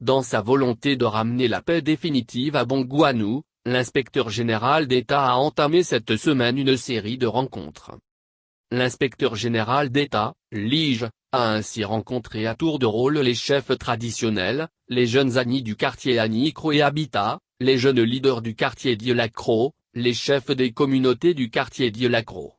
Dans sa volonté de ramener la paix définitive à Bongouanou, l'inspecteur général d'État a entamé cette semaine une série de rencontres. L'inspecteur général d'État, Lige, a ainsi rencontré à tour de rôle les chefs traditionnels, les jeunes Agni du quartier Agni-Kro et Habitat, les jeunes leaders du quartier Dieu-Lac-Kro, les chefs des communautés du quartier Dieu-Lac-Kro.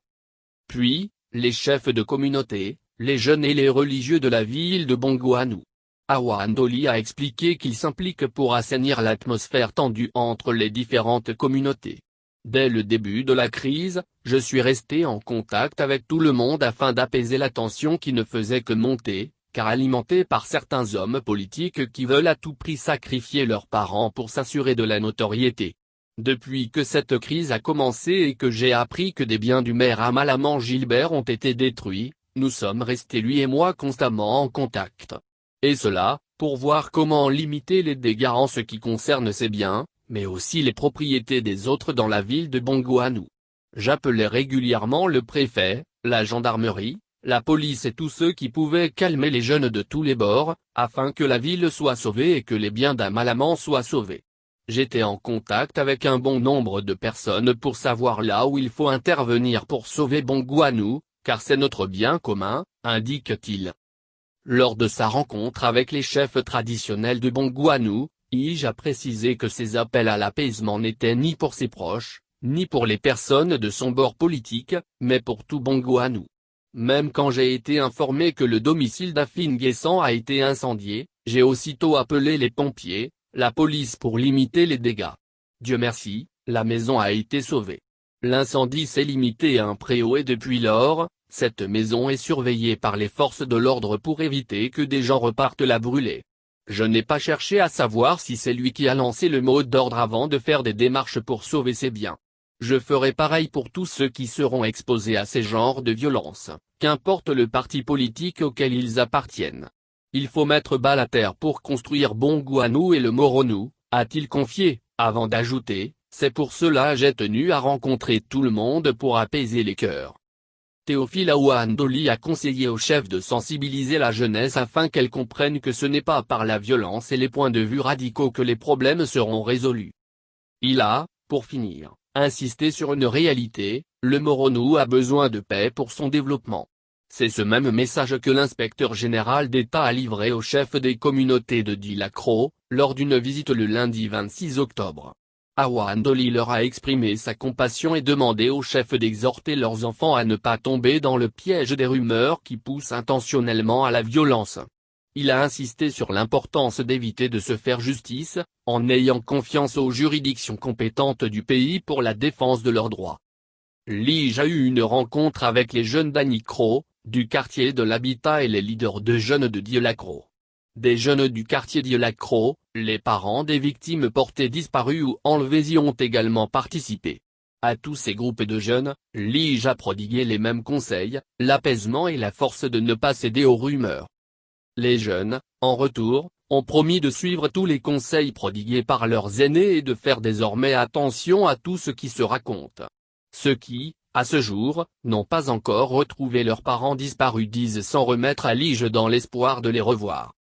Puis, les chefs de communauté, les jeunes et les religieux de la ville de Bongouanou. Awa Ndoli a expliqué qu'il s'implique pour assainir l'atmosphère tendue entre les différentes communautés. Dès le début de la crise, je suis resté en contact avec tout le monde afin d'apaiser la tension qui ne faisait que monter, car alimentée par certains hommes politiques qui veulent à tout prix sacrifier leurs parents pour s'assurer de la notoriété. Depuis que cette crise a commencé et que j'ai appris que des biens du maire Amalaman Gilbert ont été détruits, nous sommes restés lui et moi constamment en contact. Et cela, pour voir comment limiter les dégâts en ce qui concerne ces biens, mais aussi les propriétés des autres dans la ville de Bongouanou. J'appelais régulièrement le préfet, la gendarmerie, la police et tous ceux qui pouvaient calmer les jeunes de tous les bords, afin que la ville soit sauvée et que les biens d'Amalaman soient sauvés. J'étais en contact avec un bon nombre de personnes pour savoir là où il faut intervenir pour sauver Bongouanou, car c'est notre bien commun, indique-t-il. Lors de sa rencontre avec les chefs traditionnels de Bongouanou, Ige a précisé que ses appels à l'apaisement n'étaient ni pour ses proches, ni pour les personnes de son bord politique, mais pour tout Bongouanou. Même quand j'ai été informé que le domicile d'Afin Guessan a été incendié, j'ai aussitôt appelé les pompiers, la police pour limiter les dégâts. Dieu merci, la maison a été sauvée. L'incendie s'est limité à un préau et depuis lors, cette maison est surveillée par les forces de l'ordre pour éviter que des gens repartent la brûler. Je n'ai pas cherché à savoir si c'est lui qui a lancé le mot d'ordre avant de faire des démarches pour sauver ses biens. Je ferai pareil pour tous ceux qui seront exposés à ces genres de violences, qu'importe le parti politique auquel ils appartiennent. Il faut mettre bas la terre pour construire Bongouanou et le Moronou, a-t-il confié, avant d'ajouter, c'est pour cela j'ai tenu à rencontrer tout le monde pour apaiser les cœurs. Théophile Awa Ndoli a conseillé aux chefs de sensibiliser la jeunesse afin qu'elle comprenne que ce n'est pas par la violence et les points de vue radicaux que les problèmes seront résolus. Il a, pour finir, insisté sur une réalité, le Moronou a besoin de paix pour son développement. C'est ce même message que l'inspecteur général d'État a livré aux chefs des communautés de Dieu-Lac-Kro, lors d'une visite le lundi 26 octobre. Awa Ndoli leur a exprimé sa compassion et demandé aux chefs d'exhorter leurs enfants à ne pas tomber dans le piège des rumeurs qui poussent intentionnellement à la violence. Il a insisté sur l'importance d'éviter de se faire justice, en ayant confiance aux juridictions compétentes du pays pour la défense de leurs droits. Lige a eu une rencontre avec les jeunes d'Agni-Kro, du quartier de l'Habitat et les leaders de jeunes de Dieu-Lac-Kro. Des jeunes du quartier Dieu-Lac-Kro, les parents des victimes portées disparues ou enlevées y ont également participé. À tous ces groupes de jeunes, Lige a prodigué les mêmes conseils, l'apaisement et la force de ne pas céder aux rumeurs. Les jeunes, en retour, ont promis de suivre tous les conseils prodigués par leurs aînés et de faire désormais attention à tout ce qui se raconte. Ceux qui, à ce jour, n'ont pas encore retrouvé leurs parents disparus disent s'en remettre à Lige dans l'espoir de les revoir.